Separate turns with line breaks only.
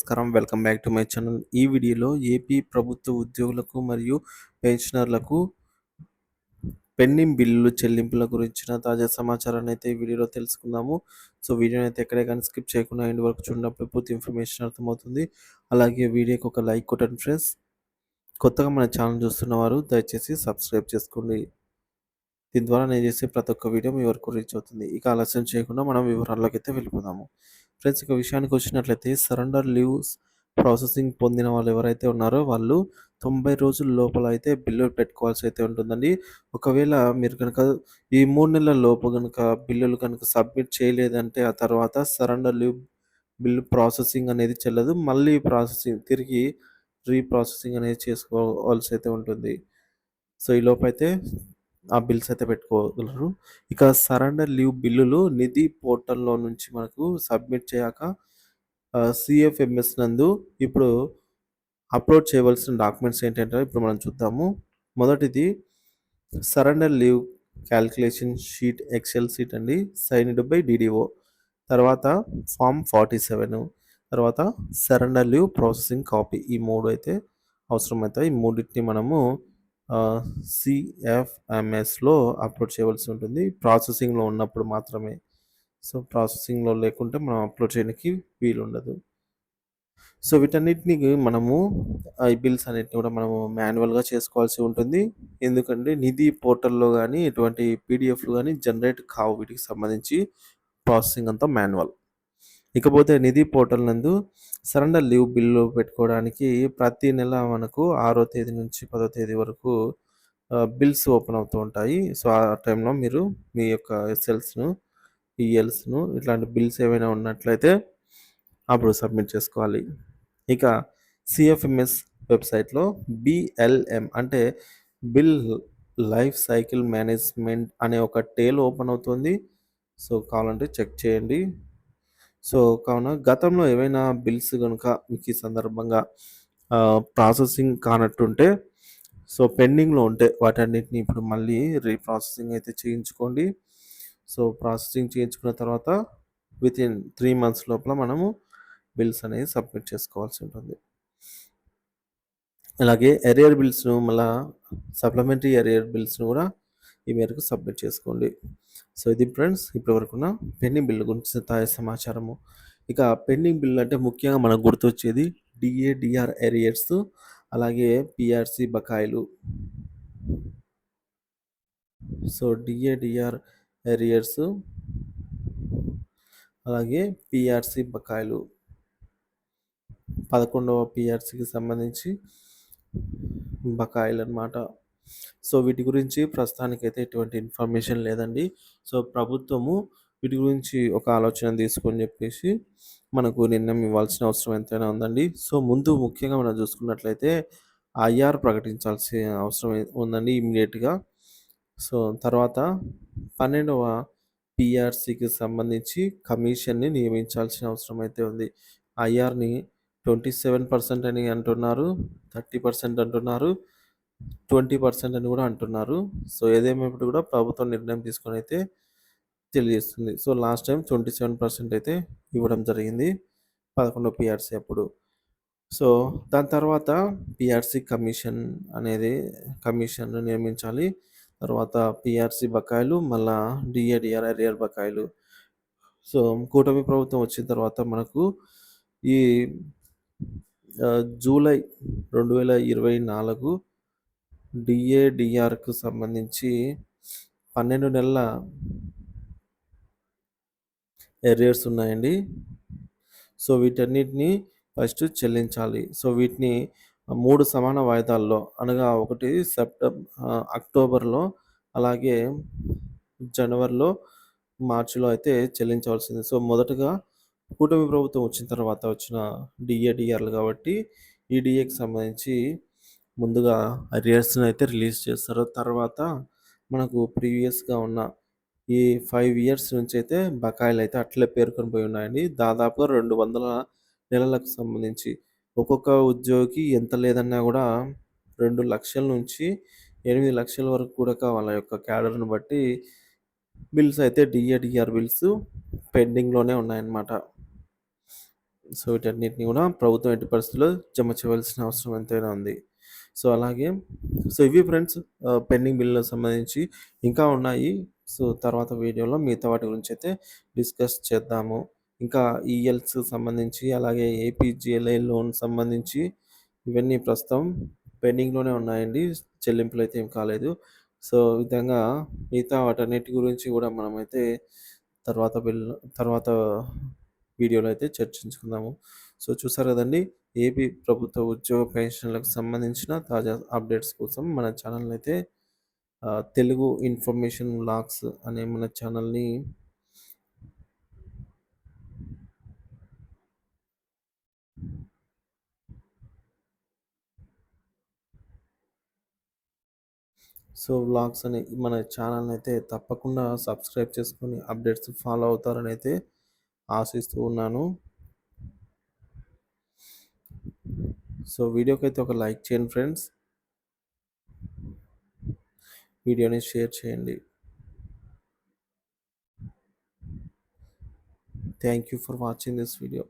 నమస్కారం. Welcome back to my channel. ఈ వీడియోలో ఏపీ ప్రభుత్వ ఉద్యోగులకు మరియు పెన్షనర్లకు పెండింగ్ బిల్లులు చెల్లింపుల గురించిన తాజా సమాచారాన్ని అయితే ఈ వీడియోలో తెలుసుకుందాము. సో, వీడియోని అయితే ఎక్కడే కానీ స్కిప్ చేయకుండా ఎండ్ వరకు చూడనప్పుడు పూర్తి ఇన్ఫర్మేషన్ అర్థమవుతుంది. అలాగే వీడియోకి ఒక లైక్ కొట్టండి ఫ్రెండ్స్. కొత్తగా మన ఛానల్ చూస్తున్నవారు దయచేసి సబ్స్క్రైబ్ చేసుకోండి. దీని ద్వారా నేను చేసే ప్రతి ఒక్క వీడియో మీ వరకు రీచ్ అవుతుంది. ఇక ఆలస్యం చేయకుండా మనం వివరాల్లోకి అయితే వెళ్ళిపోదాము. ఫ్రెండ్స్, ఇక విషయానికి వచ్చినట్లయితే సరెండర్ లీవ్స్ ప్రాసెసింగ్ పొందిన వాళ్ళు ఎవరైతే ఉన్నారో వాళ్ళు 90 రోజుల లోపల అయితే బిల్లు పెట్టుకోవాల్సి అయితే ఉంటుందండి. ఒకవేళ మీరు కనుక ఈ 3 నెలల లోపు గనుక బిల్లులు కనుక సబ్మిట్ చేయలేదంటే ఆ తర్వాత సరెండర్ లీవ్ బిల్లు ప్రాసెసింగ్ అనేది చెల్లదు. మళ్ళీ తిరిగి రీప్రాసెసింగ్ అనేది చేసుకోవాల్సి అయితే ఉంటుంది. సో, ఈలోపైతే ఆ బిల్స్ అయితే పెట్టుకోగలరు. ఇక సరెండర్ లీవ్ బిల్లులు నిధి పోర్టల్‌లో నుంచి మనకు సబ్మిట్ చేయాక సీఎఫ్ఎంఎస్ నందు ఇప్పుడు అప్‌లోడ్ చేయవలసిన డాక్యుమెంట్స్ ఏంటంటే ఇప్పుడు మనం చూద్దాము. మొదటిది surrender leave calculation sheet excel sheet అండి. Signed by DDO. తర్వాత ఫార్మ్ 47, తర్వాత సరెండర్ లీవ్ ప్రాసెసింగ్ కాపీ. ఈ 3 అయితే అవసరమవుతాయి. ఈ మూడిటిని మనము సిఎఫ్ఎంఎస్‌లో అప్‌లోడ్ చేయవలసి ఉంటుంది. ప్రాసెసింగ్‌లో ఉన్నప్పుడు మాత్రమే. సో, ప్రాసెసింగ్‌లో లేకుంటే మనం అప్‌లోడ్ చేయడానికి వీలుండదు. సో, వీటన్నిటిని మనము ఈ బిల్స్ అన్నిటిని కూడా మనము మాన్యువల్‌గా చేసుకోవాల్సి ఉంటుంది. ఎందుకంటే నిధి పోర్టల్‌లో గానీ, ఎటువంటి పీడీఎఫ్‌లు గానీ జనరేట్ కావు. వీటికి సంబంధించి ప్రాసెసింగ్ అంతా మాన్యువల్. ఇకపోతే నిధి పోర్టల్ నందు సరెండర్ లీవ్ బిల్లు పెట్టుకోవడానికి ప్రతి నెల మనకు 6వ తేదీ నుంచి 10వ తేదీ వరకు బిల్స్ ఓపెన్ అవుతూ ఉంటాయి. సో, ఆ టైంలో మీరు మీ యొక్క ఎస్ఎల్స్‌ను, ఈఎల్స్‌ను ఇట్లాంటి బిల్స్ ఏవైనా ఉన్నట్లయితే అప్పుడు సబ్మిట్ చేసుకోవాలి. ఇక సిఎఫ్ఎంఎస్ వెబ్‌సైట్‌లో బిఎల్ఎం అంటే బిల్ లైఫ్ సైకిల్ మేనేజ్మెంట్ అనే ఒక టేల్ ఓపెన్ అవుతుంది. సో, కావాలంటే చెక్ చేయండి. సో, కావున గతంలో ఏవైనా బిల్స్ గనుక మీకు ఈ సందర్భంగా ప్రాసెసింగ్ కానట్టుంటే, సో, పెండింగ్‌లో ఉంటే వాటన్నిటిని ఇప్పుడు మళ్ళీ రీప్రాసెసింగ్ అయితే చేయించుకోండి. సో, ప్రాసెసింగ్ చేయించుకున్న తర్వాత వితిన్ 3 మంత్స్ లోపల మనము బిల్స్ అనేవి సబ్మిట్ చేసుకోవాల్సి ఉంటుంది. అలాగే ఎరియర్ బిల్స్‌ను మళ్ళా సప్లిమెంటరీ ఎరియర్ బిల్స్‌ను కూడా ఈ మేరకు సబ్మిట్ చేసుకోండి. సో, ఇది ఫ్రెండ్స్ ఇప్పటివరకున్న పెండింగ్ బిల్లు గురించి తాజా సమాచారము. ఇక పెండింగ్ బిల్ అంటే ముఖ్యంగా మనకు గుర్తొచ్చేది డీఏ, డీఆర్ ఎరియర్స్, అలాగే పీఆర్సీ బకాయిలు. సో, డీఏ, డీఆర్ ఎరియర్స్, అలాగే పీఆర్సీ బకాయిలు. 11వ పీఆర్సీకి సంబంధించి బకాయిలనమాట. సో, వీటి గురించి ప్రస్తుతానికైతే ఎటువంటి ఇన్ఫర్మేషన్ లేదండి. సో, ప్రభుత్వము వీటి గురించి ఒక ఆలోచన తీసుకొని చెప్పేసి మనకు నిర్ణయం ఇవ్వాల్సిన అవసరం ఎంతైనా ఉందండి. సో, ముందు ముఖ్యంగా మనం చూసుకున్నట్లయితే ఐఆర్ ప్రకటించాల్సిన అవసరం ఉందండి ఇమ్మీడియేట్‌గా. సో, తర్వాత 12వ పీఆర్సీకి సంబంధించి కమిషన్‌ని నియమించాల్సిన అవసరం అయితే ఉంది. ఐఆర్‌ని 27% అని అంటున్నారు, 30% అంటున్నారు, 20% అని కూడా అంటున్నారు. సో, ఏదేమైనప్పుడు కూడా ప్రభుత్వం నిర్ణయం తీసుకొనైతే తెలియజేస్తుంది. సో, లాస్ట్ టైమ్ 27% అయితే ఇవ్వడం జరిగింది. 11 పీఆర్సీ అప్పుడు. సో, దాని తర్వాత పీఆర్సీ కమిషన్‌ను నియమించాలి. తర్వాత పీఆర్సీ బకాయిలు, మళ్ళా డీఏ, డీఆర్ ఎరియర్ బకాయిలు. సో, కూటమి ప్రభుత్వం వచ్చిన తర్వాత మనకు ఈ జూలై 2024 డీఏ, డీఆర్‌కు సంబంధించి 12 నెలల ఎరియర్స్ ఉన్నాయండి. సో, వీటన్నిటిని ఫస్ట్ చెల్లించాలి. సో, వీటిని 3 సమాన వాయిదాల్లో అనగా ఒకటి అక్టోబర్‌లో, అలాగే జనవరిలో, మార్చిలో అయితే చెల్లించవలసింది. సో, మొదటగా కూటమి ప్రభుత్వం వచ్చిన తర్వాత వచ్చిన డీఏ, డీఆర్‌లు కాబట్టి ఈ డీఏకి సంబంధించి ముందుగా అరియర్స్‌ని అయితే రిలీజ్ చేస్తారు. తర్వాత మనకు ప్రీవియస్‌గా ఉన్న ఈ 5 ఇయర్స్ నుంచైతే బకాయిలయితే అట్లే పేరుకొని పోయి ఉన్నాయండి. దాదాపుగా 200 నెలలకు సంబంధించి. ఒక్కొక్క ఉద్యోగికి ఎంత లేదన్నా గూడా 2,00,000 నుంచి 8,00,000 వరకు కూడా వాళ్ళ యొక్క క్యాడర్‌ని బట్టి బిల్స్ అయితే డీఏ, డీఆర్ బిల్స్ పెండింగ్‌లోనే ఉన్నాయన్నమాట. సో, వీటన్నిటిని గూడా ప్రభుత్వం ఎట్టి పరిస్థితుల్లో జమ చేయవలసిన అవసరం ఎంతైనా ఉంది. సో, అలాగే ఇవి ఫ్రెండ్స్ పెండింగ్ బిల్లులకు సంబంధించి ఇంకా ఉన్నాయి. సో, తర్వాత వీడియోలో మిగతా వాటి గురించైతే డిస్కస్ చేద్దాము. ఇంకా ఈఎల్స్ సంబంధించి, అలాగే ఏపీజీఎల్ఐ లోన్ సంబంధించి ఇవన్నీ ప్రస్తుతం పెండింగ్‌లోనే ఉన్నాయండి. చెల్లింపులైతే ఏం కాలేదు. సో, ఈ విధంగా మిగతా వాటన్నిటి గురించి గూడా మనమైతే తర్వాత తర్వాత వీడియోలో అయితే చర్చించుకుందాము. సో, చూసారు గదండీ! ఏపీ ప్రభుత్వ ఉద్యోగ పెన్షన్‌లకు సంబంధించిన తాజా అప్డేట్స్ కోసం మన ఛానెల్‌నైతే తెలుగు ఇన్ఫర్మేషన్ వ్లాగ్స్ అనే మన ఛానెల్‌ని వ్లాగ్స్ అనే మన ఛానెల్‌నైతే తప్పకుండా సబ్స్క్రైబ్ చేసుకొని అప్డేట్స్ ఫాలో అవుతారనైతే ఆశిస్తూ ఉన్నాను. వీడియోకైతే ఒక లైక్ చేయండి ఫ్రెండ్స్. వీడియోని షేర్ చేయండి. Thank you for watching this video.